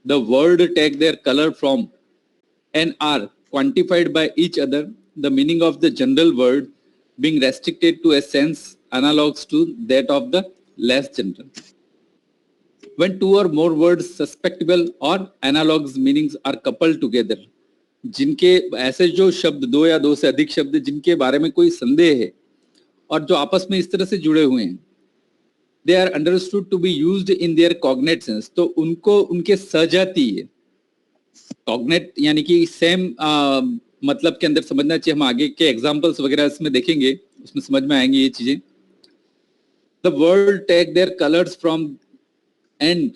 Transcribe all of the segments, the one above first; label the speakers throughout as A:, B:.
A: the word take their color from and are quantified by each other, the meaning of the general word being restricted to a sense analogues to that of the less general. When two or more words susceptible or analogous meanings are coupled together, जिनके ऐसे जो शब्द दो या दो से अधिक शब्द जिनके बारे में कोई संदेह है और जो आपस में इस तरह से जुड़े हुए हैं, they are understood to be used in their cognate sense, तो उनको उनके सजातीय कॉग्नेट यानी कि सेम मतलब के अंदर समझना चाहिए. हम आगे के एग्जांपल्स वगैरह इसमें देखेंगे, उसमें समझ में आएंगी ये चीजें. The word take their colours from and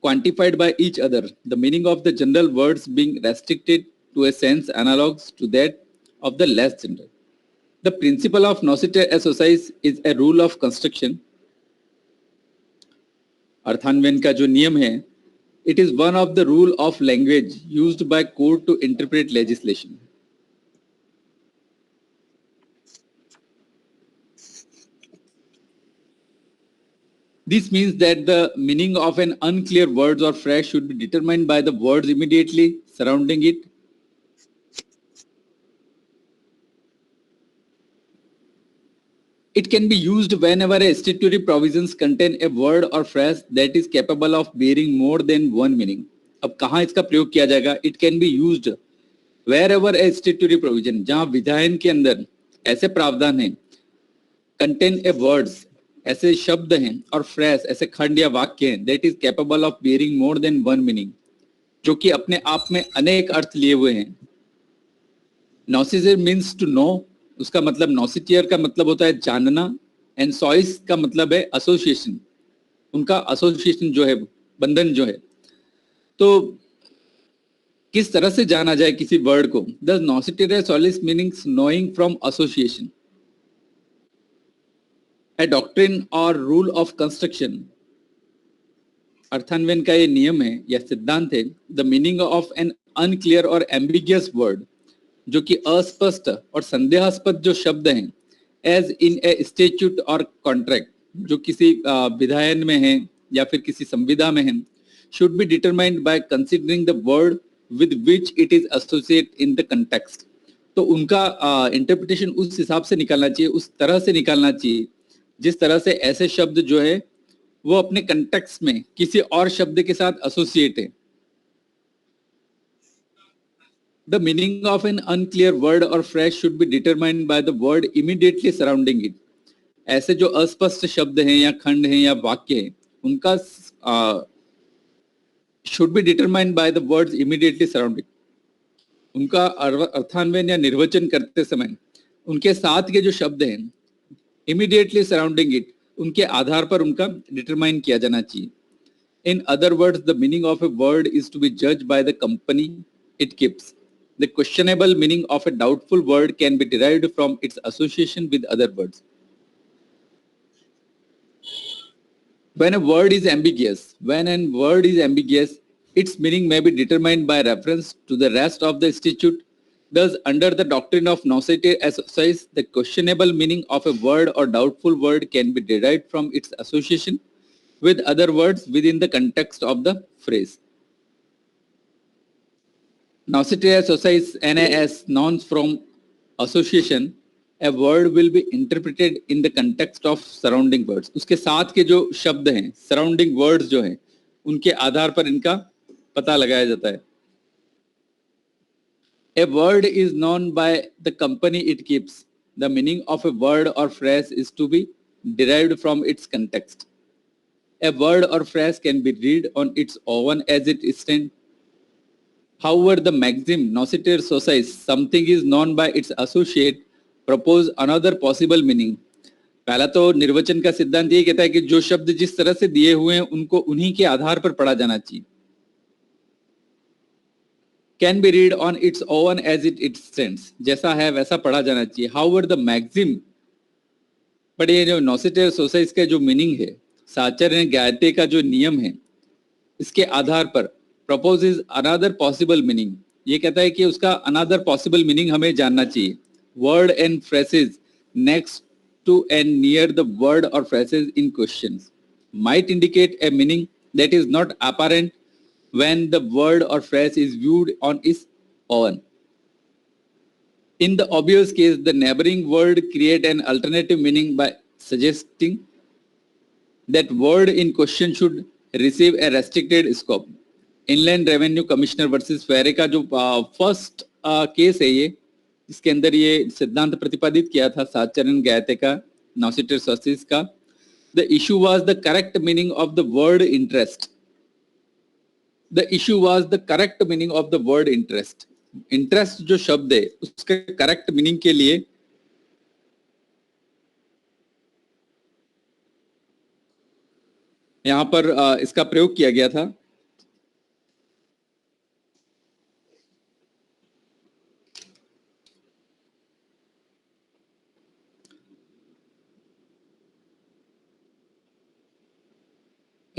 A: quantified by each other, the meaning of the general words being restricted to a sense analogous to that of the less general. The principle of nocite associes is a rule of construction. अर्थान्वयन का जो नियम है, it is one of the rule of language used by court to interpret legislation. This means that the meaning of an unclear word or phrase should be determined by the words immediately surrounding it. It can be used whenever a statutory provisions contain a word or phrase that is capable of bearing more than one meaning. अब कहाँ इसका प्रयोग किया जाएगा? It can be used wherever a statutory provision, जहाँ विधायन के अंदर ऐसे प्रावधान हैं, contain a words, ऐसे शब्द हैं और फ्रेज ऐसे खंड या वाक्य हैं that is capable of bearing more than one meaning, जो कि अपने आप में अनेक अर्थ लिए हुए हैं. नॉसिटियर मीन्स टू नो, उसका मतलब नॉसिटियर का मतलब होता है जानना, एंड सॉइस का मतलब है एसोसिएशन, उनका एसोसिएशन जो है, बंधन जो है. तो किस तरह से जाना जाए किसी वर्ड को? द नॉसिटियर सॉलिस meanings knowing from association. A doctrine or rule of construction, अर्थान्वयन का ये नियम है या सिद्धांत है. The meaning of an unclear और एम्बिगियस वर्ड, जो कि अस्पष्ट और संदेहास्पद जो शब्द हैं, एज इन ए स्टेट्यूट और कॉन्ट्रैक्ट, जो किसी विधायन में है या फिर किसी संविदा में है, should be determined by considering the word with which it is associate in the context. तो उनका इंटरप्रिटेशन उस हिसाब से निकालना चाहिए, उस तरह से निकालना चाहिए जिस तरह से ऐसे शब्द जो है वो अपने कंटेक्स्ट में किसी और शब्द के साथ एसोसिएट है. The meaning of an unclear word और phrase should be determined by the word immediately surrounding it. ऐसे जो अस्पष्ट शब्द हैं या खंड हैं या वाक्य हैं, उनका should be determined by the words immediately surrounding. उनका अर्थान्वयन या निर्वचन करते समय उनके साथ के जो शब्द हैं इमीडिएटली सराउंडिंग इट, उनके आधार पर उनका डिटरमाइन किया जाना चाहिए. In other words, the meaning of a word is to be judged by the company it keeps. The questionable meaning of a doubtful word can be derived from its association with other words. When a word is ambiguous, its meaning may be determined by reference to the rest of the statute. Thus, under the doctrine of nocite associes, the questionable meaning of a word or doubtful word can be derived from its association with other words within the context of the phrase. Nocite associes, NAS, nouns from association, a word will be interpreted in the context of surrounding words. उसके साथ के जो शब्द हैं, surrounding words जो हैं, उनके आधार पर इनका पता लगाया जाता है. A word is known by the company it keeps. The meaning of a word or phrase is to be derived from its context. A word or phrase can be read on its own as it stands. However, the maxim nocite associes, something is known by its associate, propose another possible meaning. पहला तो निर्वचन का सिद्धांत ये कहता है कि जो शब्द जिस तरह से दिए हुए हैं उनको उन्हीं के आधार पर पढ़ा जाना चाहिए. Can be read on its own as it stands, जैसा है वैसा पढ़ा जाना चाहिए. However, the maxim, but ये जो नॉसिटे associes का जो मीनिंग है, साचर्य ज्ञाते का जो नियम है, इसके आधार पर proposes another possible meaning. ये कहता है कि उसका another possible meaning हमें जानना चाहिए. Word and phrases next to and near the word or phrases in questions might indicate a meaning that is not apparent when the word or phrase is viewed on its own. In the obvious case, the neighboring word create an alternative meaning by suggesting that word in question should receive a restricted scope. Inland revenue commissioner versus फेरे का जो first case है ये, इसके अंदर ये सिद्धांत प्रतिपादित किया था सातचरण गयाते का, नॉसिटर सोसिस का. The issue was the correct meaning of the word interest. The issue was the correct meaning of the word interest. Interest जो शब्द है उसके करेक्ट मीनिंग के लिए यहां पर इसका प्रयोग किया गया था.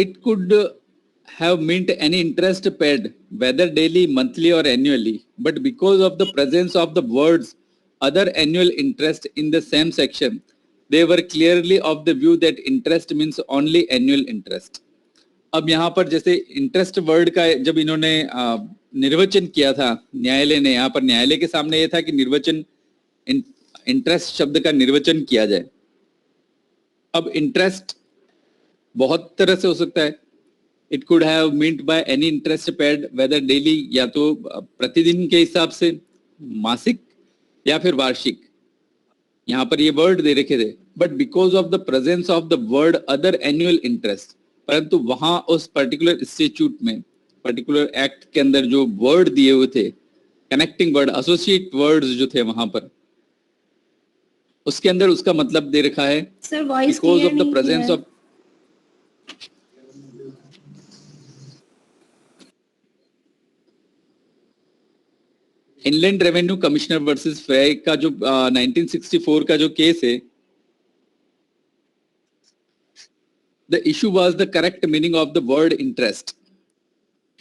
A: It could have meant any interest paid, whether daily, monthly or annually, but because of the presence of the words other annual interest in the same section, they were clearly of the view that interest means only annual interest. अब यहाँ पर जैसे interest word का जब इन्होंने निर्वचन किया था न्यायालय ने, यहाँ पर न्यायालय के सामने ये था कि निर्वचन इंटरेस्ट शब्द का निर्वचन किया जाए. अब इंटरेस्ट बहुत तरह से हो सकता है. It could have meant by any interest paid, whether daily या तो प्रतिदिन के हिसाब से, मासिक या फिर वार्षिक. यहाँ पर ये वर्ड दे रखे थे. But because of the presence of the word other annual interest, परंतु वहां उस पर्टिकुलर इंस्टीट्यूट में पर्टिकुलर एक्ट के अंदर जो वर्ड दिए हुए थे, कनेक्टिंग वर्ड, एसोसिएट वर्ड्स जो थे वहां पर, उसके अंदर उसका मतलब दे रखा है because of the presence of. Inland revenue commissioner versus फ्रे का जो 1964 का जो केस है, the issue was the correct meaning of the word interest.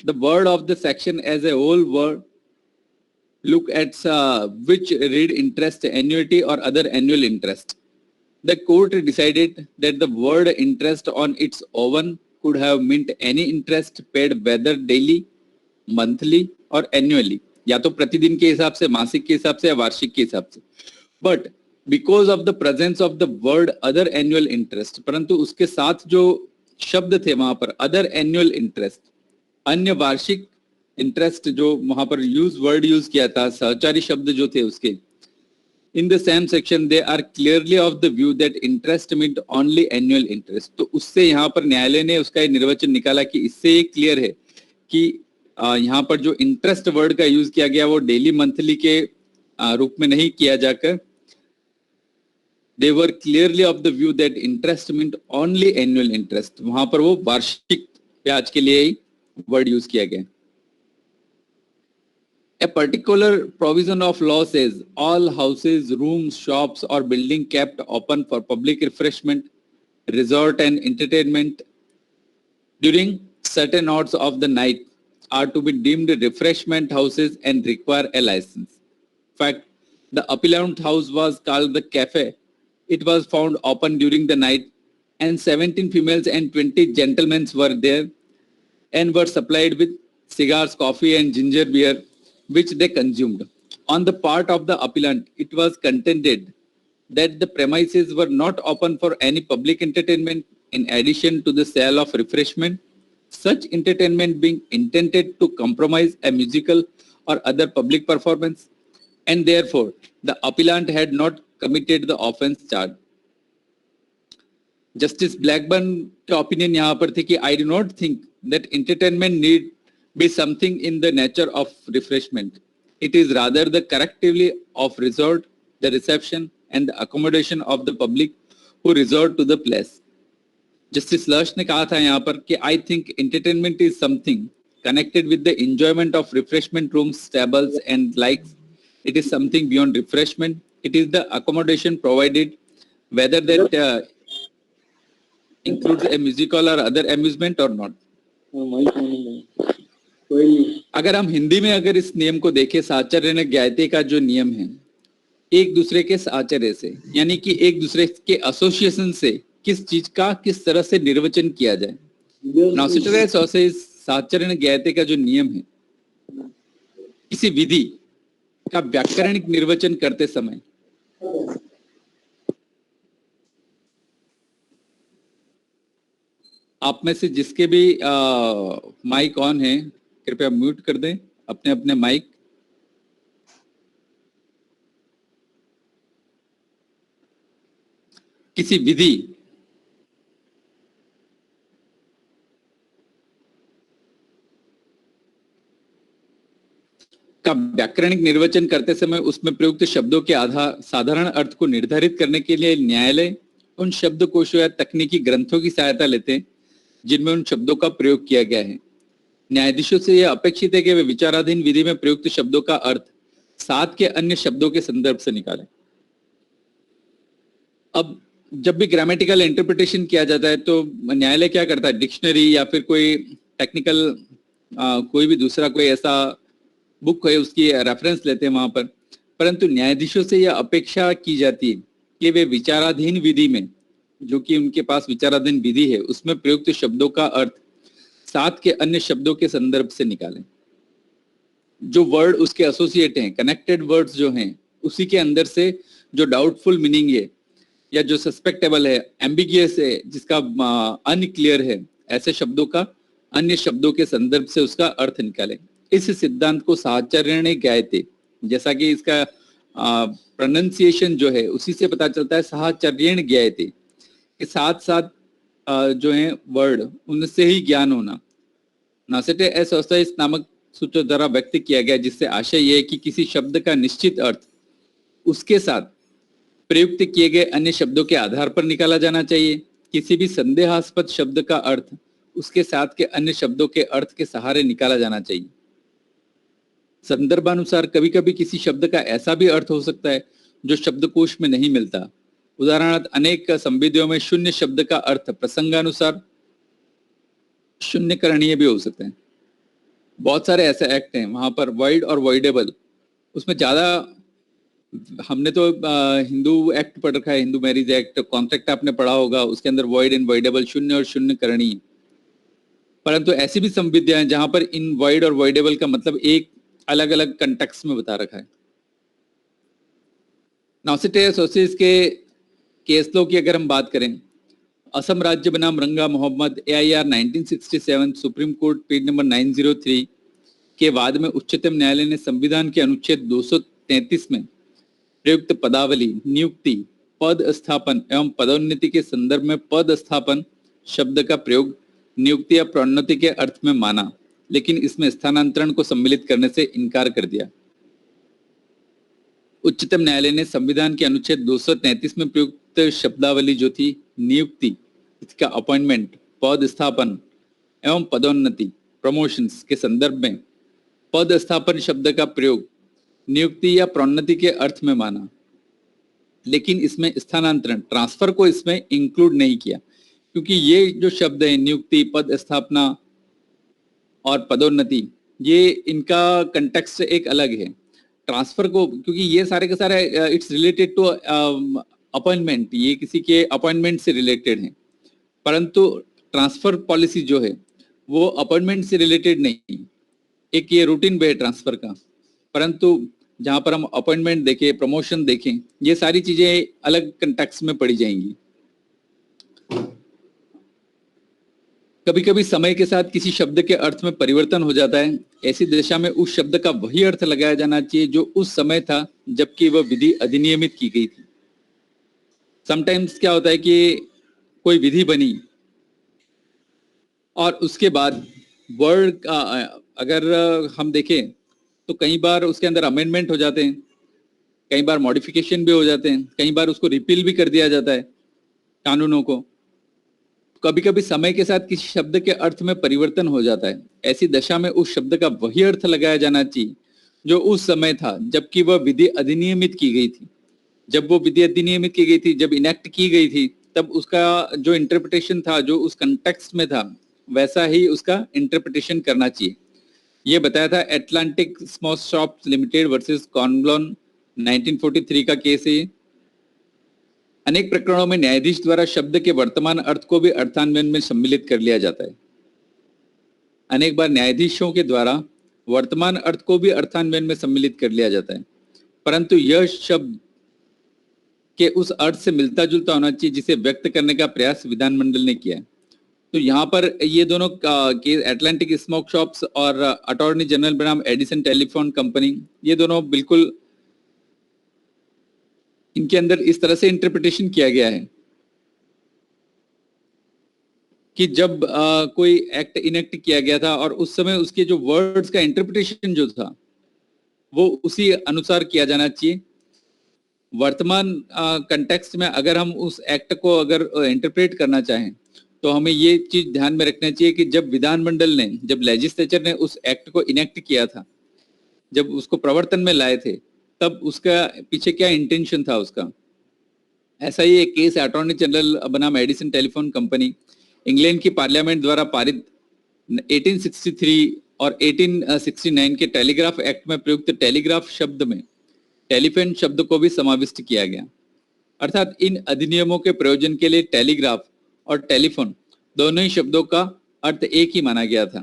A: The word of the section as a whole word look at which read interest, annuity or other annual interest. The court decided that the word interest on its own could have meant any interest paid whether daily, monthly or annually, या तो प्रतिदिन के हिसाब से, मासिक के हिसाब से या वार्षिक के हिसाब से. But because of the presence of the word other annual interest, परंतु उसके साथ जो शब्द थे वहां पर अदर एनुअल इंटरेस्ट, अन्य वार्षिक इंटरेस्ट जो वहां पर वर्ड यूज किया था, सहचारी शब्द जो थे उसके, in the same section they are clearly of the view that interest meant only annual interest. तो उससे यहाँ पर न्यायालय ने उसका एक निर्वचन निकाला कि इससे ये क्लियर है कि यहाँ पर जो इंटरेस्ट वर्ड का यूज किया गया वो डेली मंथली के रूप में नहीं किया जाकर, they were clearly of the view that interest meant only annual interest. वहां पर वो वार्षिक ब्याज के लिए ही वर्ड यूज किया गया. A particular provision of law says all houses, rooms, shops or building kept open for public refreshment, resort and entertainment during certain hours of the night are to be deemed refreshment houses and require a license. In fact, the appellant house was called the cafe. It was found open during the night and 17 females and 20 gentlemen were there and were supplied with cigars, coffee and ginger beer which they consumed. On the part of the appellant, it was contended that the premises were not open for any public entertainment in addition to the sale of refreshment, such entertainment being intended to compromise a musical or other public performance, and therefore the appellant had not committed the offense charge. Justice Blackburn का opinion यहाँ पर थी कि I do not think that entertainment need be something in the nature of refreshment. It is rather the collectively of resort, the reception and the accommodation of the public who resort to the place. Justice Lush ने कहा था यहाँ पर कि I think entertainment is something connected with the enjoyment of refreshment rooms, tables and likes. It is something beyond refreshment. It is the accommodation provided, whether that includes a musical or other amusement or not. अगर हम हिंदी में अगर इस नियम को देखें, साहचर्य ने ज्ञायते का जो नियम है, एक दूसरे के साहचर्य से, यानी कि एक दूसरे के एसोसिएशन से किस चीज का किस तरह से निर्वचन किया जाए. Now, Citizens साहचर्य ज्ञायते का जो नियम है, किसी विधि का व्याकरणिक निर्वचन करते समय आप में से जिसके भी माइक ऑन है कृपया म्यूट कर दें अपने अपने माइक। किसी विधि का व्याकरणिक निर्वचन करते समय उसमें प्रयुक्त शब्दों के आधार साधारण अर्थ को निर्धारित करने के लिए न्यायालय उन शब्दकोशों या तकनीकी ग्रंथों की सहायता लेते हैं जिनमें उन शब्दों का प्रयोग किया गया है। न्यायाधीशों से यह अपेक्षित है कि वे विचाराधीन विधि में प्रयुक्त शब्दों का अर्थ साथ के अन्य शब्दों के संदर्भ से निकालें। अब जब भी ग्रामेटिकल इंटरप्रिटेशन किया जाता है तो न्यायालय क्या करता है, डिक्शनरी या फिर कोई टेक्निकल कोई भी दूसरा कोई ऐसा बुक है उसकी रेफरेंस लेते हैं वहां पर। परंतु न्यायाधीशों से यह अपेक्षा की जाती है कि वे विचाराधीन विधि में, जो कि उनके पास विचाराधीन विधि है, उसमें प्रयुक्त शब्दों का अर्थ साथ के अन्य शब्दों के संदर्भ से निकालें। जो वर्ड उसके एसोसिएट हैं, कनेक्टेड वर्ड्स जो हैं, उसी के अंदर से जो डाउटफुल मीनिंग है या जो सस्पेक्टेबल है, एम्बिगियस है, जिसका अनक्लियर है, ऐसे शब्दों का अन्य शब्दों के संदर्भ से उसका अर्थ निकालें। इस सिद्धांत को साहचर्य ज्ञायते, जैसा कि इसका प्रोनाउंसिएशन जो है उसी से पता चलता है, साहचर्य ज्ञायते के साथ साथ जो है वर्ड उनसे ही ज्ञान होना। नासेटे ऐसा इस नामक सूत्र द्वारा व्यक्त किया गया, जिससे आशय यह है कि किसी शब्द का निश्चित अर्थ उसके साथ प्रयुक्त किए गए अन्य शब्दों के आधार पर निकाला जाना चाहिए। किसी भी संदेहास्पद शब्द का अर्थ उसके साथ के अन्य शब्दों के अर्थ के सहारे निकाला जाना चाहिए। संदर्भानुसार कभी कभी किसी शब्द का ऐसा भी अर्थ हो सकता है जो शब्दकोश में नहीं मिलता। उदाहरणार्थ अनेक संविधियों में शून्य शब्द का अर्थ प्रसंगानुसार शून्य करणीय भी हो सकते हैं। बहुत सारे ऐसे एक्ट हैं वहां पर वॉइड और वॉइडेबल, उसमें ज्यादा हमने तो हिंदू एक्ट पढ़ रखा है, हिंदू मैरिज एक्ट, कॉन्ट्रैक्ट आपने पढ़ा होगा, उसके अंदर वॉइड एंड वॉइडेबल, शून्य और शून्य करणीय। परंतु ऐसी भी संविधियां हैं जहां पर इन वॉइड और वॉइडेबल का मतलब एक अलग अलग कंटेक्स्ट में बता रखा है। नाउसेटे सोसिस के केस लो की अगर हम बात करें, असम राज्य बनाम Ranga Mohammad AIR 1967 supreme court page number 903 के वाद में उच्चतम न्यायालय ने संविधान के अनुच्छेद 233 में प्रयुक्त पदावली, नियुक्ति, पद स्थापन एवं पदोन्नति के संदर्भ में पद स्थापन शब्द का प्रयोग नियुक्ति या प्रोन्नति के अर्थ में माना, लेकिन इसमें स्थानांतरण को सम्मिलित करने से इनकार कर दिया। उच्चतम न्यायालय ने संविधान के अनुच्छेद 233 में प्रयुक्त शब्दावली जो थी नियुक्ति, इसका अपॉइंटमेंट, पद स्थापन एवं पदोन्नति, प्रमोशंस के संदर्भ में पद स्थापन शब्द का प्रयोग नियुक्ति या प्रोन्नति के अर्थ में माना, लेकिन इसमें स्थानांतरण, ट्रांसफर को इसमें इंक्लूड नहीं किया, क्योंकि ये जो शब्द है नियुक्ति, पद स्थापना और पदोन्नति, ये इनका कंटेक्स्ट एक अलग है। ट्रांसफर को, क्योंकि ये सारे के सारे इट्स रिलेटेड टू अपॉइंटमेंट, ये किसी के अपॉइंटमेंट से रिलेटेड है, परंतु ट्रांसफर पॉलिसी जो है वो अपॉइंटमेंट से रिलेटेड नहीं। एक ये रूटीन वे है ट्रांसफर का, परंतु जहां पर हम अपॉइंटमेंट देखें, प्रमोशन देखें, ये सारी चीजें अलग कंटेक्स्ट में पड़ी जाएंगी। कभी कभी समय के साथ किसी शब्द के अर्थ में परिवर्तन हो जाता है, ऐसी दशा में उस शब्द का वही अर्थ लगाया जाना चाहिए जो उस समय था जबकि वह विधि अधिनियमित की गई थी। समटाइम्स क्या होता है कि कोई विधि बनी और उसके बाद वर्ड का अगर हम देखें तो कई बार उसके अंदर अमेंडमेंट हो जाते हैं, कई बार मॉडिफिकेशन भी हो जाते हैं, कई बार उसको रिपील भी कर दिया जाता है कानूनों को। कभी कभी समय के साथ किसी शब्द के अर्थ में परिवर्तन हो जाता है, ऐसी दशा में उस शब्द का वही अर्थ लगाया जाना चाहिए जो उस समय था जबकि वह विधि अधिनियमित की गई थी। जब वो विधि अधिनियमित की गई थी, जब इनेक्ट की गई थी, तब उसका जो इंटरप्रिटेशन था, जो उस कंटेक्स्ट में था, वैसा ही उसका इंटरप्रिटेशन करना चाहिए। ये बताया था Atlantic small shops limited versus Kornblon 1943 का केस है। अनेक प्रकरणों में न्यायाधीश द्वारा शब्द के वर्तमान अर्थ को भी अर्थान्वयन में सम्मिलित कर लिया जाता है। अनेक बार न्यायाधीशों के द्वारा वर्तमान अर्थ को भी अर्थान्वयन में सम्मिलित कर लिया जाता है, परंतु यह शब्द के उस अर्थ से मिलता जुलता होना चाहिए जिसे व्यक्त करने का प्रयास विधानमंडल ने किया है। तो यहाँ पर ये दोनों केस एटलांटिक स्मोक शॉप्स और अटॉर्नी जनरल बनाम एडिसन टेलीफोन कंपनी, ये दोनों बिल्कुल इनके अंदर इस तरह से इंटरप्रिटेशन किया गया है कि जब कोई एक्ट इनेक्ट किया गया था और उस समय उसके जो वर्ड्स का इंटरप्रिटेशन जो था वो उसी अनुसार किया जाना चाहिए। वर्तमान कंटेक्स्ट में अगर हम उस एक्ट को अगर इंटरप्रेट करना चाहें तो हमें ये चीज ध्यान में रखना चाहिए कि जब विधानमंडल ने, जब लेजिस्लेचर ने उस एक्ट को इनेक्ट किया था, जब उसको प्रवर्तन में लाए थे, तब उसका पीछे क्या इंटेंशन था उसका। ऐसा ही एक केस अटॉर्नी जनरल बनाम एडिसन टेलीफोन कंपनी, इंग्लैंड की पार्लियामेंट द्वारा पारित 1863 और 1869 के टेलीग्राफ एक्ट में प्रयुक्त टेलीग्राफ शब्द में टेलीफोन शब्द को भी समाविष्ट किया गया। अर्थात इन अधिनियमों के प्रयोजन के लिए टेलीग्राफ और टेलीफोन दोनों ही शब्दों का अर्थ एक ही माना गया था।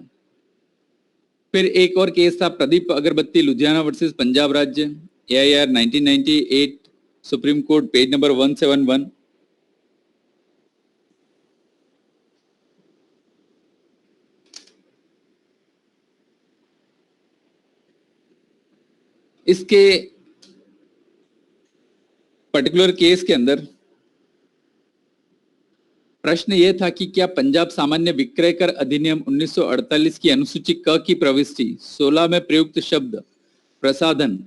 A: फिर एक और केस था प्रदीप अगरबत्ती लुधियाना वर्सेस पंजाब राज्य, AIR 1998, supreme court, page number 171। इसके पर्टिकुलर केस के अंदर प्रश्न यह था कि क्या पंजाब सामान्य विक्रय कर अधिनियम 1948 की अनुसूची क की प्रविष्टि 16 में प्रयुक्त शब्द प्रसाधन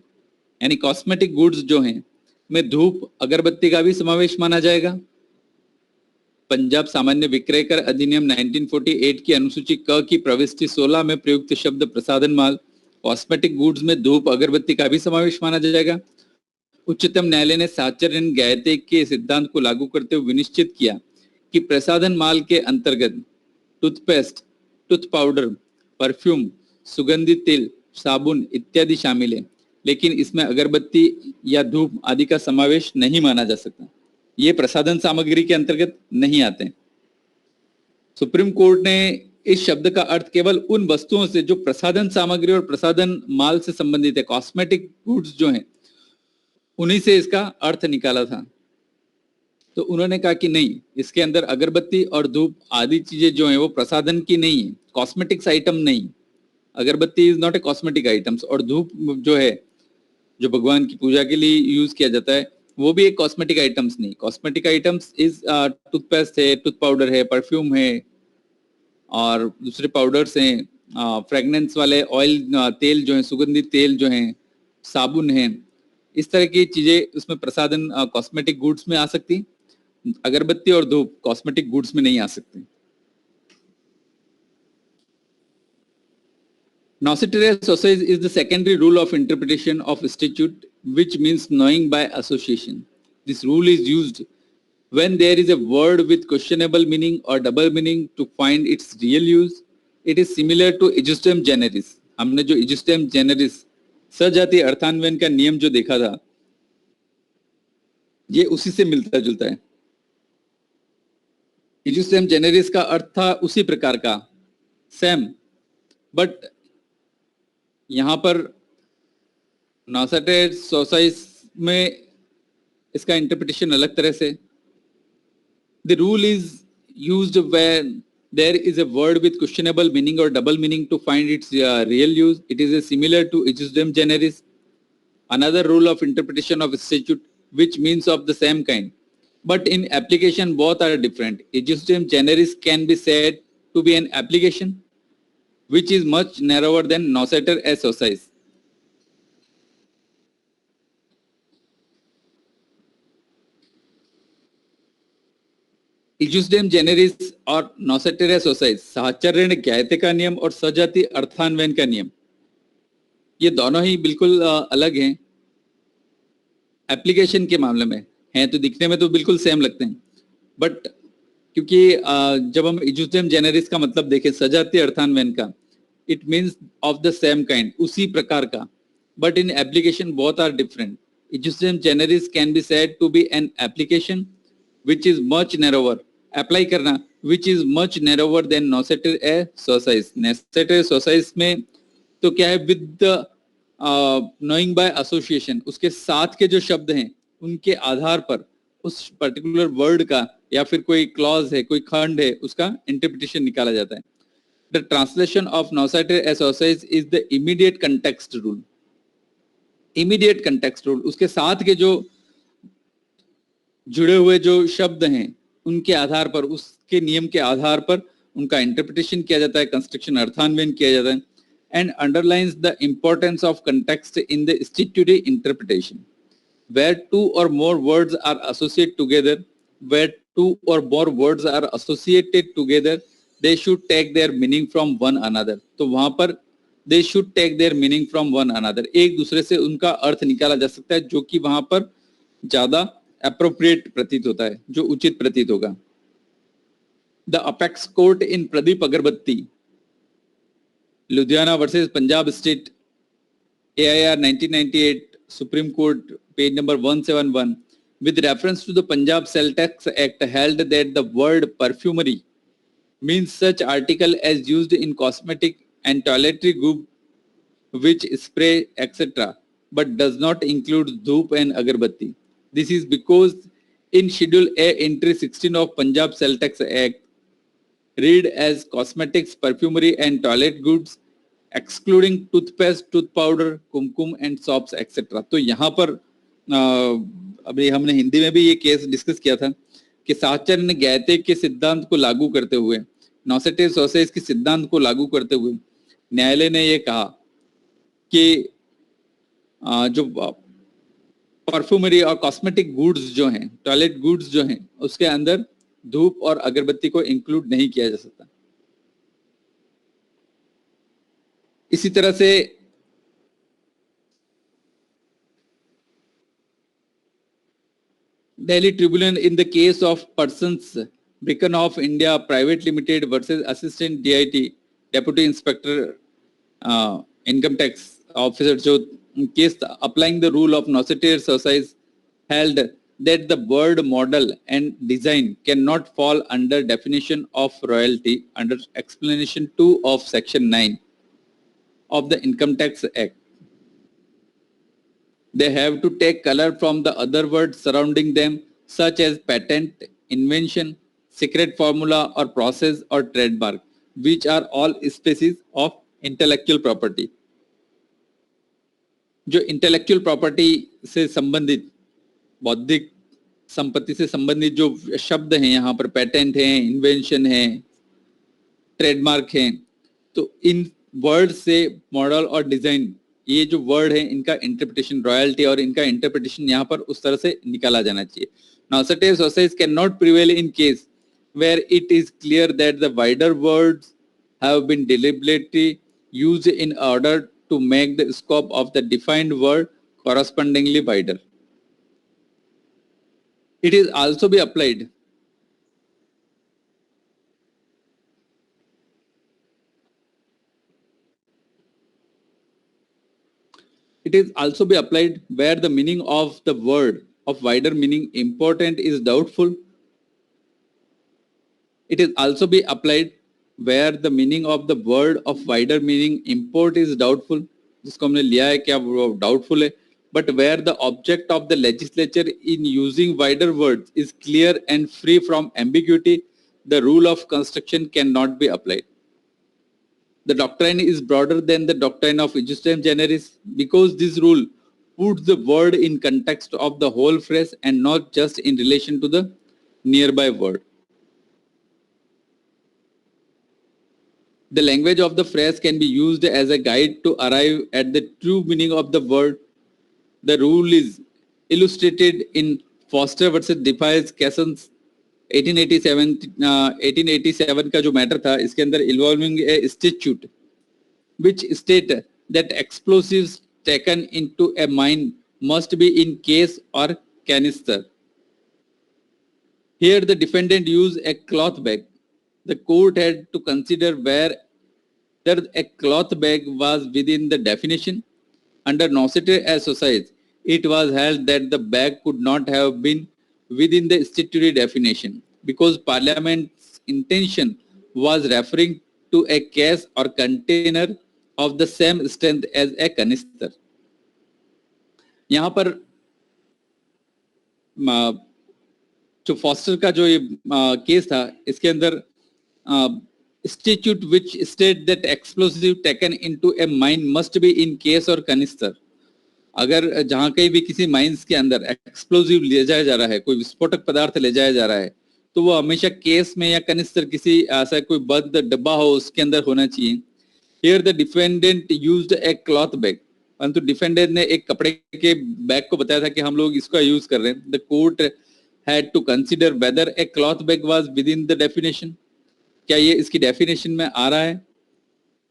A: यानी कॉस्मेटिक गुड्स जो हैं में धूप अगरबत्ती का भी समावेश माना जाएगा। पंजाब सामान्य विक्रय कर अधिनियम 1948 की अनुसूची क की प्रविष्टि 16 में प्रयुक्त शब्द प्रसाधन माल कॉस्मेटिक गुड्स में धूप अगरबत्ती का भी समावेश माना जाएगा। उच्चतम न्यायालय ने साचर्य ज्ञायते के सिद्धांत को लागू करते हुए विनिश्चित किया कि प्रसाधन माल के अंतर्गत टूथपेस्ट, टूथ पाउडर, परफ्यूम, सुगंधित तेल, साबुन इत्यादि शामिल है, लेकिन इसमें अगरबत्ती या धूप आदि का समावेश नहीं माना जा सकता। ये प्रसाधन सामग्री के अंतर्गत नहीं आते हैं। सुप्रीम कोर्ट ने इस शब्द का अर्थ केवल उन वस्तुओं से जो प्रसाधन सामग्री और प्रसाधन माल से संबंधित है, कॉस्मेटिक गुड्स जो हैं, उन्हीं से इसका अर्थ निकाला था। तो उन्होंने कहा कि नहीं, इसके अंदर अगरबत्ती और धूप आदि चीजें जो हैं वो प्रसाधन की नहीं है, कॉस्मेटिक्स आइटम नहीं। अगरबत्ती is not a cosmetic items, और धूप जो है जो भगवान की पूजा के लिए यूज किया जाता है वो भी एक कॉस्मेटिक आइटम्स नहीं। कॉस्मेटिक आइटम्स इज टूथपेस्ट है, टूथ पाउडर है, परफ्यूम है और दूसरे पाउडर्स हैं, फ्रेगनेंस वाले ऑयल तेल जो है, सुगंधित तेल जो है, साबुन है, इस तरह की चीजें उसमें प्रसाधन कॉस्मेटिक गुड्स में आ सकती। अगरबत्ती और धूप कॉस्मेटिक गुड्स में नहीं आ सकते। Nauseter society is the secondary rule of interpretation of statute, which means knowing by association. This rule is used when there is a word with questionable meaning or double meaning to find its real use. It is similar to ejusdem generis. हमने जो ejusdem generis सजातीय अर्थान्वयन का नियम जो देखा था, ये उसी से मिलता जुलता है। ejusdem generis का अर्थ था उसी प्रकार का, सेम, बट यहाँ पर नॉसेटर सोसाइटी में इसका इंटरप्रिटेशन अलग तरह से। The rule is used when there is a word with questionable meaning or double meaning to find its real use. It is similar to ejusdem generis, another rule of interpretation of a statute which means of the same kind, but in application both are different. Ejusdem generis can be said to be an application which is much narrower than noceter as society. ejusdem generis और noceter as society, साहचर्य ज्ञायते का नियम और सजातीय अर्थान्वयन का नियम, ये दोनों ही बिल्कुल अलग हैं। एप्लीकेशन के मामले में हैं तो दिखने में तो बिल्कुल सेम लगते हैं, बट क्योंकि जब हम ejusdem generis का मतलब देखें सजातीय अर्थान्वयन का, it means of the same kind, उसी प्रकार का, but in application both are different. Ejusdem generis can be said to be an application which is much narrower apply करना which is much narrower than noscitur a sociis. Noscitur sociis में तो क्या है, with the knowing by association, उसके साथ के जो शब्द हैं उनके आधार पर उस पर्टिकुलर वर्ड का या फिर कोई क्लॉज है, कोई खंड है, उसका इंटरप्रिटेशन निकाला जाता है. The translation of noscitur a sociis is the immediate context rule. Immediate context rule, उसके साथ के जो जुड़े हुए जो शब्द हैं उनके आधार पर, उसके नियम के आधार पर उनका इंटरप्रिटेशन किया जाता है, कंस्ट्रक्शन अर्थान्वयन किया जाता है. And underlines the importance of context in the statutory interpretation. Where two or more words are associated together, where two or more words are associated together, they should take their meaning from one another. तो वहां पर they should take their meaning from one another. एक दूसरे से उनका अर्थ निकाला जा सकता है जो कि वहां पर ज्यादा appropriate प्रतीत होता है, जो उचित प्रतीत होगा. The apex court in Pradeep Agarbatti, Ludhiana versus Punjab State, AIR 1998, Supreme Court, page number 171, with reference to the Punjab Cell Tax Act, held that the word perfumery means such article as used in cosmetic and toiletry group which spray etc. but does not include dhoop and agarbatti. This is because in Schedule A entry 16 of Punjab Cell Tax Act read as cosmetics, perfumery and toilet goods excluding toothpaste, tooth powder, Kumkum and soaps etc. तो यहाँ पर अभी हमने हिंदी में भी ये case discuss किया था कि साहचर्य ने गैते के सिद्धांत को लागू करते हुए, नॉसेटर सोसाइस के सिद्धांत को लागू करते हुए न्यायालय ने ये कहा कि जो परफ्यूमरी और कॉस्मेटिक गुड्स जो हैं, टॉयलेट गुड्स जो हैं, उसके अंदर धूप और अगरबत्ती को इंक्लूड नहीं किया जा सकता. इसी तरह से Delhi Tribunal in the case of Persons Beacon of India Private Limited versus Assistant DIT Deputy Inspector Income Tax Officer, जो case applying the rule of Nocetier Society, held that the word model and design cannot fall under definition of royalty under explanation 2 of section 9 of the Income Tax Act. They have to take color from the other words surrounding them, such as patent, invention, secret formula or process or trademark, which are all species of intellectual property. जो intellectual property से संबंधित, बौद्धिक संपत्ति से संबंधित जो शब्द हैं, यहाँ पर पेटेंट हैं, इन्वेंशन है, ट्रेडमार्क हैं, तो इन वर्ड से मॉडल और डिजाइन, ये जो वर्ड है इनका इंटरप्रिटेशन, रॉयल्टी और इनका इंटरप्रिटेशन यहाँ पर उस तरह से निकाला जाना चाहिए. Nocetier societies cannot prevail in case where it is clear that the wider words have been deliberately used in order to make the scope of the defined word correspondingly wider. It is also be applied where the meaning of the word of wider meaning important is doubtful. It is also be applied where the meaning of the word of wider meaning import is doubtful, जिसको हमने लिया है क्या वो doubtful है, but where the object of the legislature in using wider words is clear and free from ambiguity, the rule of construction cannot be applied. The doctrine is broader than the doctrine of ius generis because this rule puts the word in context of the whole phrase and not just in relation to the nearby word. The language of the phrase can be used as a guide to arrive at the true meaning of the word. The rule is illustrated in Foster versus Defies Cassons 1887 का जो matter था, इसके अंदर involving a statute which state that explosives taken into a mine must be in case or canister. Here the defendant used a cloth bag. The court had to consider whether a cloth bag was within the definition. Under Nocetier as society, it was held that the bag could not have been within the statutory definition. because Parliament's intention was referring to a case or container of the same strength as a canister. यहाँ पर जो foster का जो ये case था, इसके अंदर statute which state that explosive taken into a mine must be in case or canister. अगर जहां कहीं भी किसी माइंस के अंदर एक्सप्लोजिव ले जाया जा रहा है, कोई विस्फोटक पदार्थ ले जाया जा रहा है, तो वो हमेशा केस में या कनिस्टर किसी ऐसा कोई बंद डब्बा हो उसके अंदर होना चाहिए. Here the defendant used a cloth bag. परंतु डिफेंडेंट ने एक कपड़े के बैग को बताया था कि हम लोग इसका यूज कर रहे हैं. The court had to consider whether a cloth bag was within the definition. क्या ये इसकी डेफिनेशन में आ रहा है?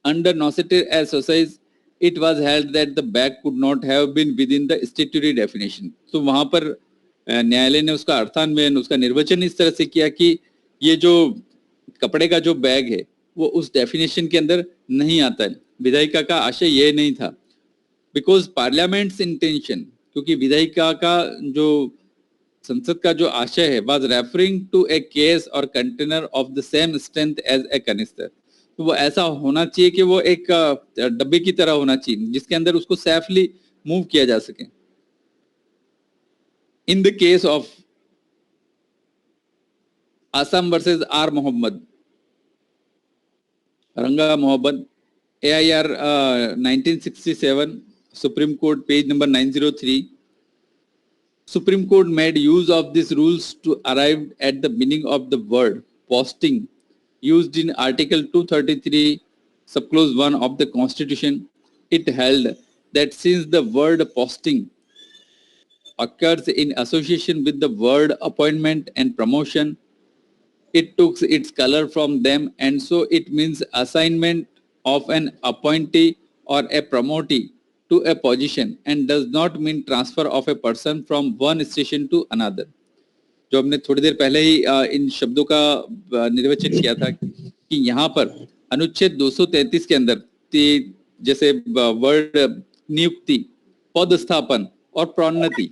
A: Under Noceter exercise, it was held that the bag could not have been within the statutory definition. तो वहां पर न्यायालय ने उसका अर्थान्वयन, उसका निर्वचन इस तरह से किया कि ये जो कपड़े का जो बैग है वो उस डेफिनेशन के अंदर नहीं आता है. विधायिका का आशय ये नहीं था. बिकॉज पार्लियामेंट्स इंटेंशन, क्योंकि विधायिका का जो संसद का जो आशय है was referring to a case और container of the same strength as a canister. तो वो ऐसा होना चाहिए कि वो एक डब्बे की तरह होना चाहिए जिसके अंदर उसको सेफली मूव किया जा सके. In the case of Assam versus R Mohammad, Ranga Mohammad, AIR 1967, Supreme Court, page number 903. Supreme Court made use of these rules to arrive at the meaning of the word posting used in Article 233, subclause 1 of the Constitution. It held that since the word posting occurs in association with the word appointment and promotion, it took its color from them, and so it means assignment of an appointee or a promotee to a position and does not mean transfer of a person from one station to another. जो हमने थोड़ी देर पहले ही इन शब्दों का निर्वचन किया था कि यहाँ पर अनुच्छेद 233 के अंदर जैसे वर्ड नियुक्ति, पदस्थापन और प्रोन्नति,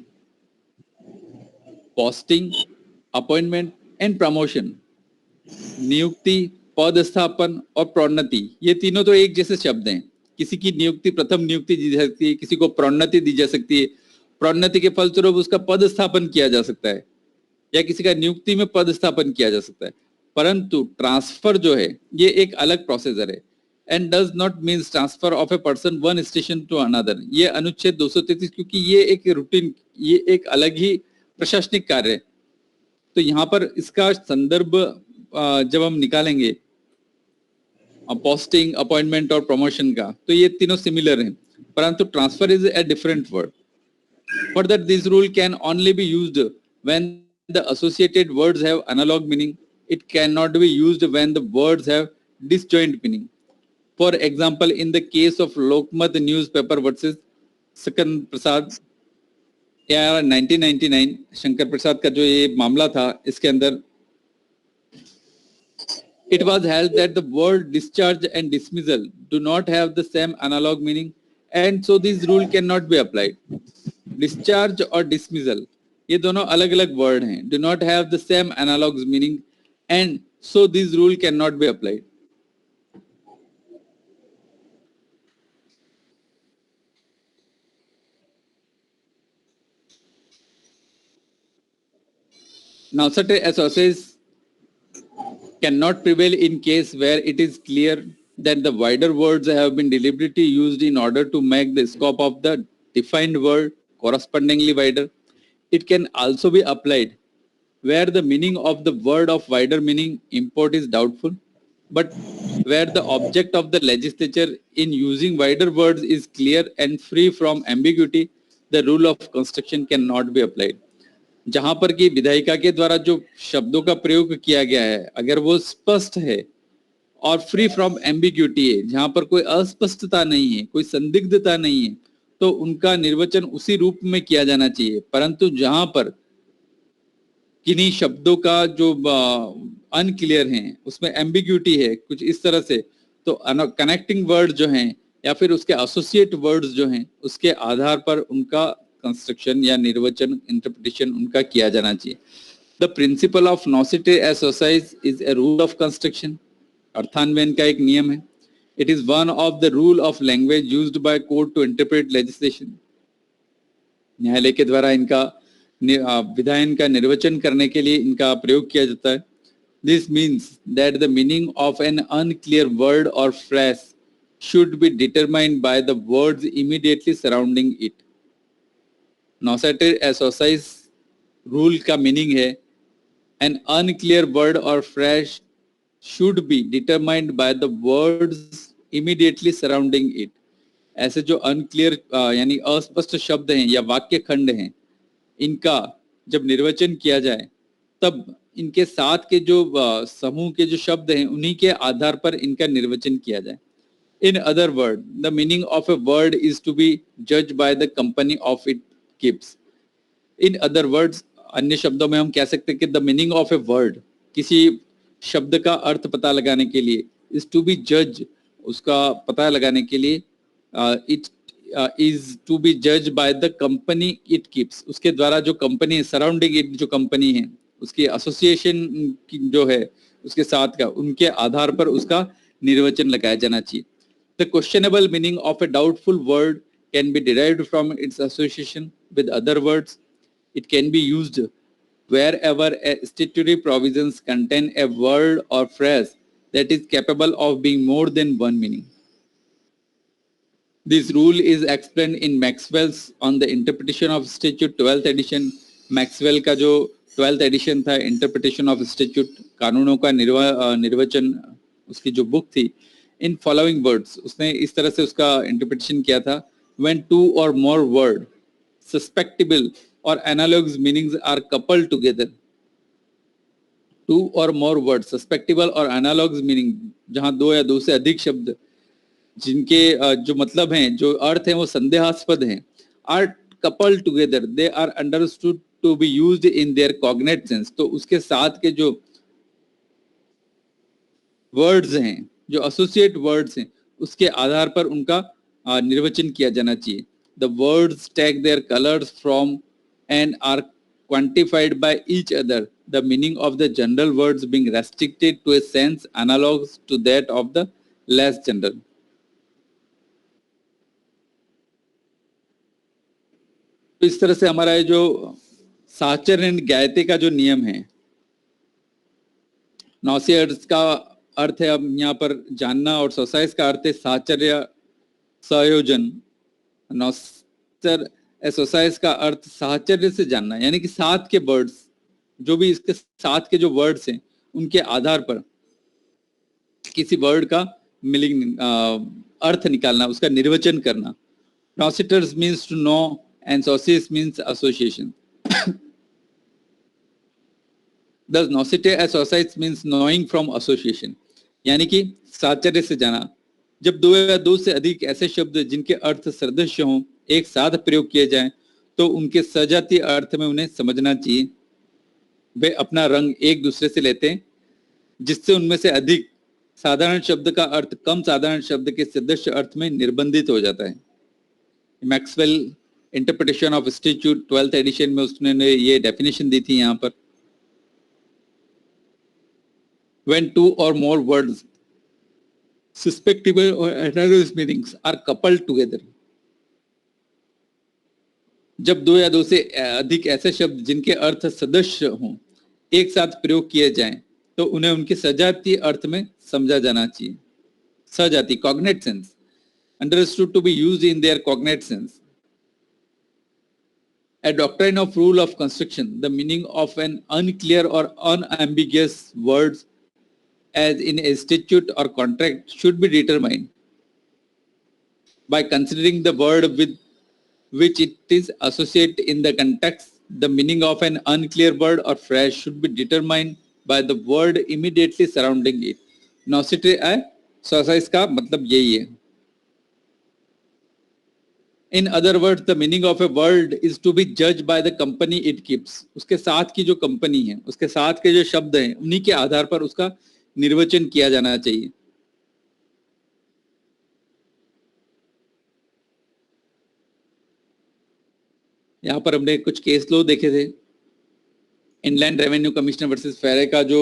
A: पोस्टिंग, अपॉइंटमेंट एंड प्रमोशन, नियुक्ति, पदस्थापन और प्रोन्नति, ये तीनों तो एक जैसे शब्द हैं. किसी की नियुक्ति, प्रथम नियुक्ति दी जा सकती है, किसी को प्रोन्नति दी जा सकती है, प्रोन्नति के फलस्वरूप उसका पदस्थापन किया जा सकता है, या किसी का नियुक्ति में पदस्थापन किया जा सकता है. परंतु ट्रांसफर जो है ये एक अलग प्रोसीजर है. And does not means transfer of a person one station to another. ये अनुच्छेद 233, क्योंकि ये एक रूटीन, ये एक अलग ही प्रशासनिक कार्य है. तो यहाँ पर इसका संदर्भ जब हम निकालेंगे पोस्टिंग, अपॉइंटमेंट और प्रमोशन का, तो ये तीनों सिमिलर हैं, परंतु transfer is a different word. For that this rule can only be used when the associated words have analog meaning. It can not be used when the words have disjoint meaning. For example, in the case of Lokmat newspaper versus Shankar Prasad, AIR 1999, Shankar Prasad का जो ये मामला था, इसके अंदर it was held that the word discharge and dismissal do not have the same analog meaning, and so this rule cannot be applied. Discharge और dismissal ये दोनों अलग अलग वर्ड हैं, do not have the same analog meaning, and so this rule cannot be applied. Now, such associates cannot prevail in case where it is clear that the wider words have been deliberately used in order to make the scope of the defined word correspondingly wider. It can also be applied where the meaning of the word of wider meaning import is doubtful, but where the object of the legislature in using wider words is clear and free from ambiguity, the rule of construction cannot be applied. जहां पर कि विधायिका के द्वारा जो शब्दों का प्रयोग किया गया है, अगर वो स्पष्ट है और फ्री फ्रॉम एम्बिग्यूटी है, जहां पर कोई अस्पष्टता नहीं है, कोई संदिग्धता नहीं है, तो उनका निर्वचन उसी रूप में किया जाना चाहिए. परंतु जहां पर किन्हीं शब्दों का जो अनक्लियर हैं, उसमें एम्बिग्यूटी है कुछ इस तरह से, तो कनेक्टिंग वर्ड जो हैं या फिर उसके एसोसिएट वर्ड्स जो हैं, उसके आधार पर उनका कंस्ट्रक्शन या निर्वचन, इंटरप्रिटेशन उनका किया जाना चाहिए. The principle of noscitur exercise is a rule of construction, अर्थान्वयन का एक नियम है. It is one of the rule of language used by court to interpret legislation. न्यायालय के द्वारा इनका विधायन का निर्वचन करने के लिए इनका प्रयोग किया जाता है. This means that the meaning of an unclear word और phrase should be determined by the words immediately surrounding it. Noscitur exercise rule का मीनिंग है एन अनक्लियर वर्ड और phrase should be determined by the words immediately surrounding it. ऐसे जो unclear यानी अस्पष्ट शब्द हैं या वाक्य खंड हैं, इनका जब निर्वचन किया जाए तब इनके साथ के जो समूह के जो शब्द हैं उन्हीं के आधार पर इनका निर्वचन किया जाए. In other word the meaning of a word is to be जज by the company of it keeps. In other words, अन्य शब्दों में हम कह सकते हैं कि the meaning of a word, किसी शब्द का अर्थ पता लगाने के लिए, इज टू बी जज, उसका पता लगाने के लिए, इट इज टू बी जज by the company it keeps, उसके द्वारा जो कंपनी सराउंडिंग इट जो कंपनी है उसकी एसोसिएशन जो है उसके साथ का, उनके आधार पर उसका निर्वचन लगाया जाना चाहिए. The questionable meaning of a doubtful word can be derived from its association with other words. It can be used wherever a statutory provisions contain a word or phrase that is capable of being more than one meaning. This rule is explained in Maxwell's on the interpretation of statute 12th edition. Maxwell का जो 12th edition था, interpretation of statute, कानूनों का निर्वचन, उसकी जो book थी, in following words, उसने इस तरह से उसका interpretation किया था. When two or more word susceptible or analogous meanings are coupled together. Two or more words susceptible और analogous meaning, जहां दो या दो से अधिक शब्द जिनके जो मतलब हैं, जो अर्थ हैं वो संदेहास्पद हैं, are coupled together, they are understood to be used in their cognate sense. तो उसके साथ के जो वर्ड्स हैं, जो एसोसिएट वर्ड्स हैं, उसके आधार पर उनका निर्वचन किया जाना चाहिए. The words take their colors from and are quantified by each other, the meaning of the general words being restricted to a sense analogous to that of the less general. तो इस तरह से हमारा ये जो साहचर्य ज्ञायते का जो नियम है, नॉसियर्स का अर्थ है अब यहाँ पर जानना, और सोसाइस का अर्थ है साहचर्य संयोजन. नॉसियर एसोसाइज का अर्थ साहचर्य से जानना, यानी कि साथ के वर्ड्स, जो भी इसके साथ के जो वर्ड्स हैं उनके आधार पर किसी वर्ड का मीनिंग अर्थ निकालना, उसका निर्वचन करना. नॉसिटर्स मीन्स टू नो एंड सोसिस मीन्स एसोसिएशन. Thus नॉसिटे एसोसाइज मीन्स नोइंग फ्रॉम एसोसिएशन, यानी कि साहचर्य से जाना. जब दो या दो से अधिक ऐसे शब्द जिनके अर्थ सदृश्य हों एक साथ प्रयोग किए जाएं तो उनके सजातीय अर्थ में उन्हें समझना चाहिए. वे अपना रंग एक दूसरे से लेते हैं, जिससे उनमें से अधिक साधारण शब्द का अर्थ कम साधारण शब्द के सदृश अर्थ में निर्बंधित हो जाता है. Maxwell interpretation of statute 12th edition में उसने ये डेफिनेशन दी थी यहाँ पर. When two or more words susceptible or analogous meanings are coupled together, जब दो या दो से अधिक ऐसे शब्द जिनके अर्थ सदृश हों एक साथ प्रयोग किए जाएं तो उन्हें उनके सजातीय अर्थ में समझा जाना चाहिए. सजाति, cognate sense, understood to be used in their cognate sense. A doctrine of rule of construction, the meaning of an unclear or unambiguous words as in a statute or contract should be determined by considering the word with which it is associated in the context. The meaning of an unclear word or phrase should be determined by the word immediately surrounding it. नॉसिटे सोसाइस का मतलब यही है. In other words, the meaning of a word is to be judged by the company it keeps. उसके साथ की जो company है, उसके साथ के जो शब्द हैं, उन्हीं के आधार पर उसका निर्वचन किया जाना चाहिए. यहाँ पर हमने कुछ केस लो देखे थे. इनलैंड रेवेन्यू कमिश्नर वर्सेस फेरे का जो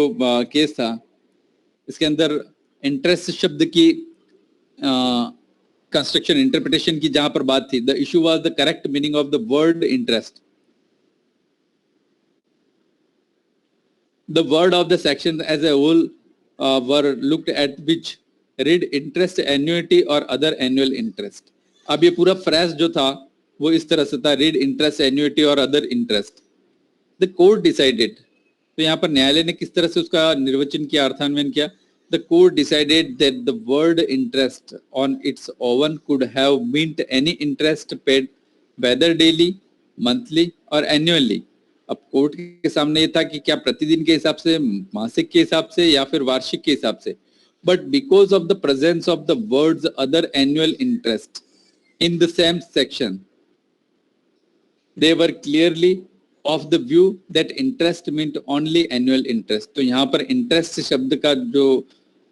A: केस था, इसके अंदर इंटरेस्ट शब्द की कंस्ट्रक्शन इंटरप्रिटेशन की जहां पर बात थी, the issue was the correct meaning of the word interest. The word of the section as a whole were looked at, which read interest, annuity or other annual interest. अब ये पूरा phrase जो था वो इस तरह से था, read interest, annuity or other interest. The court decided, तो यहाँ पर न्यायालय ने किस तरह से उसका निर्वचन किया, अर्थान्वयन किया. The court decided that the word interest on its own could have meant any interest paid whether daily, monthly or annually. अब कोर्ट के सामने ये था कि क्या प्रतिदिन के हिसाब से, मासिक के हिसाब से या फिर वार्षिक के हिसाब से. But because of the presence of the words other annual interest in the same section, they were clearly of the view that interest meant only annual interest. तो यहाँ पर इंटरेस्ट शब्द का जो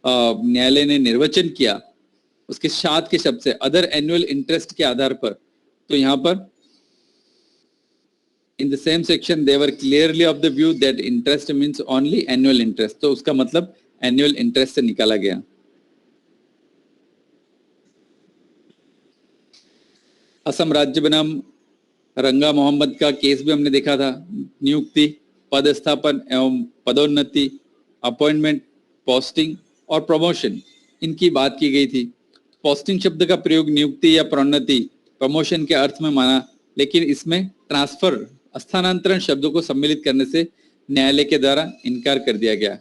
A: न्यायालय ने निर्वचन किया, उसके साथ के शब्द से अदर एनुअल इंटरेस्ट के आधार पर, तो यहाँ पर in the same section they were clearly of the view that interest means only annual interest. तो उसका मतलब annual interest से निकाला गया. असम राज्य बनाम रंगा मोहम्मद का केस भी हमने देखा था. नियुक्ति, पदस्थापन एवं पदोन्नति, अपॉइंटमेंट, पोस्टिंग और प्रमोशन, इनकी बात की गई थी. पोस्टिंग शब्द का प्रयोग नियुक्ति या प्रोन्नति, प्रमोशन के अर्थ में माना, लेकिन इसमें ट्रांसफर, स्थानांतरण शब्दों को सम्मिलित करने से न्यायालय के द्वारा इनकार कर दिया गया.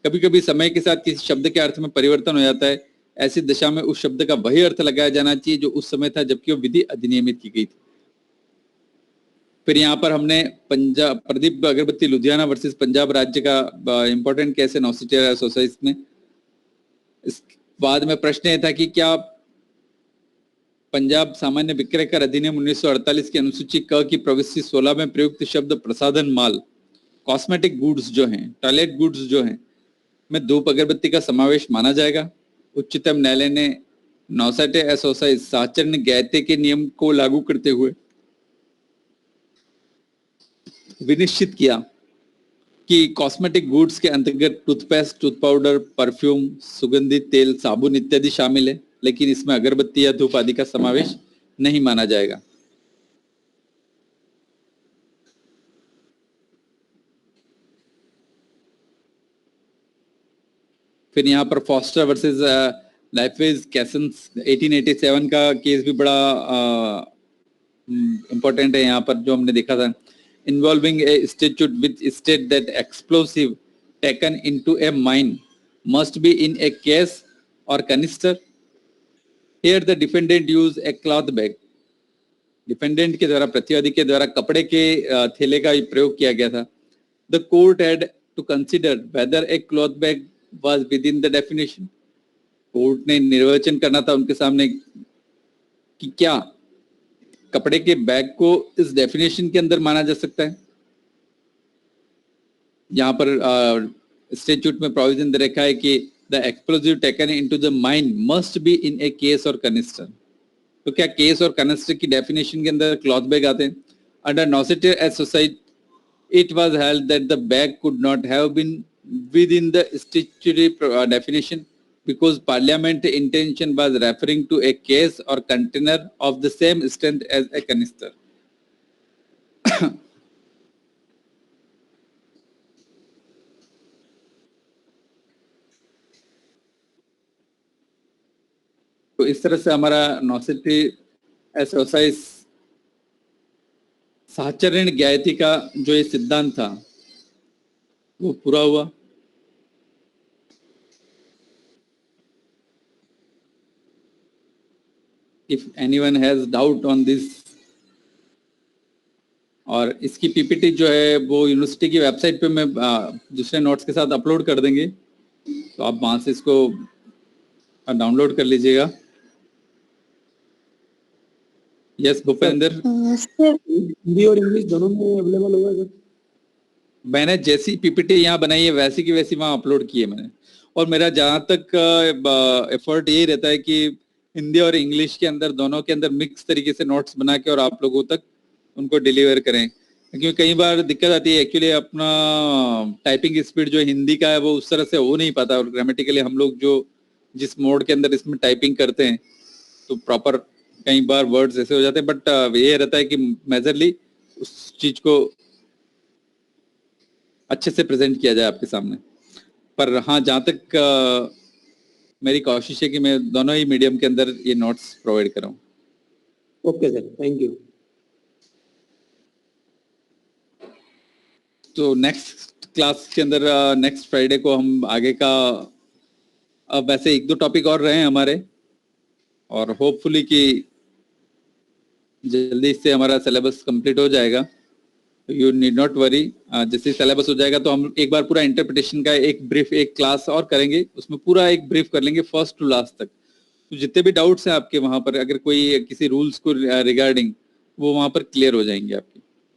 A: कभी कभी समय के साथ किसी शब्द के अर्थ में परिवर्तन हो जाता है. ऐसी दशा में उस शब्द का वही अर्थ लगाया जाना चाहिए जो उस समय था जबकि वो विधि अधिनियमित की गई थी. फिर यहाँ पर हमने पंजाब, प्रदीप अगरबत्ती लुधियाना वर्सेस पंजाब राज्य का इंपॉर्टेंट केस है नौसिटिया एसोसाइज में. इस बाद में प्रश्न यह था कि क्या पंजाब सामान्य विक्रय कर अधिनियम 1948 की अनुसूची क की प्रविष्टि 16 में प्रयुक्त शब्द प्रसाधन माल, कॉस्मेटिक गुड्स जो हैं, टॉयलेट गुड्स जो हैं, में धूप अगरबत्ती का समावेश माना जाएगा. उच्चतम न्यायालय ने नौसाटे एसोसाइज साचरण ज्ञायते के नियम को लागू करते हुए विनिश्चित किया कि कॉस्मेटिक गुड्स के अंतर्गत टूथपेस्ट, टूथ पाउडर, परफ्यूम, सुगंधित तेल, साबुन इत्यादि शामिल है, लेकिन इसमें अगरबत्ती या धूप आदि का समावेश नहीं माना जाएगा. फिर यहाँ पर फॉस्टर वर्सेस लाइफवेज कैसन्स 1887 का केस भी बड़ा इंपॉर्टेंट है. यहाँ पर जो हमने देखा था, involving a statute which state that explosive taken into a mine must be in a case or canister. Here the defendant used a cloth bag. Defendant के द्वारा, प्रतिवादी के द्वारा कपड़े के थैले का प्रयोग किया गया था. The court had to consider whether a cloth bag was within the definition. Court ने निर्वचन करना था उनके सामने कि क्या कपड़े के बैग को इस डेफिनेशन के अंदर माना जा सकता है. यहाँ पर स्टेट्यूट में प्रोविजन दे रखा है कि the explosive taken into the mine must be in A case और कनिस्टर. तो क्या केस और कनिस्टर की डेफिनेशन के अंदर क्लॉथ बैग आते हैं? अंडर नौसिटिया एज सोसाइटी it was held that the bag could not have been within the statutory definition because parliament intention was referring to a case or container of the same strength as a canister. तो इस तरह से हमारा नौसिटी एसोसाइज साचरण ज्ञायती का जो ये सिद्धांत था वो पूरा हुआ. If anyone has doubt on this, और इसकी पीपीटी जो है वो यूनिवर्सिटी की वेबसाइट पे मैं दूसरे नोट्स के साथ अपलोड कर देंगे, तो आप वहां से इसको डाउनलोड कर लीजिएगा. यस भूपेंद्र,
B: हिंदी और इंग्लिश दोनों में अवेलेबल होगा सर?
A: मैंने जैसी पीपीटी यहाँ बनाई है वैसी की वैसी वहाँ अपलोड की है मैंने. और मेरा जहाँ तक एफर्ट यही रहता है कि हिंदी और इंग्लिश के अंदर, दोनों के अंदर मिक्स तरीके से नोट्स बना के और आप लोगों तक उनको डिलीवर करें. क्योंकि कई बार दिक्कत आती है एक्चुअली अपना टाइपिंग स्पीड जो हिंदी का है वो उस तरह से हो नहीं पाता, और ग्रामेटिकली हम लोग जो जिस मोड के अंदर इसमें टाइपिंग करते हैं तो प्रॉपर कई बार वर्ड्स ऐसे हो जाते हैं, बट ये रहता है कि मेजरली उस चीज को अच्छे से प्रेजेंट किया जाए आपके सामने। पर हाँ, जहाँ तक मेरी कोशिश है कि मैं दोनों ही मीडियम के अंदर ये नोट्स प्रोवाइड कराऊं।
B: Okay sir, thank you.
A: तो नेक्स्ट क्लास के अंदर नेक्स्ट फ्राइडे को हम आगे का, अब वैसे एक दो टॉपिक और रहे हैं हमारे, और होपफुली कि जल्दी से हमारा सिलेबस कंप्लीट हो जाएगा। यू नीड नॉट वरी, जैसे सिलेबस हो जाएगा तो हम एक बार पूरा इंटरप्रिटेशन का एक ब्रीफ एक क्लास और करेंगे, उसमें पूरा एक ब्रीफ कर लेंगे फर्स्ट टू लास्ट तक। तो जितने भी डाउट्स हैं आपके वहां पर, अगर कोई किसी रूल्स को रिगार्डिंग, वो वहां पर क्लियर हो जाएंगे आपके।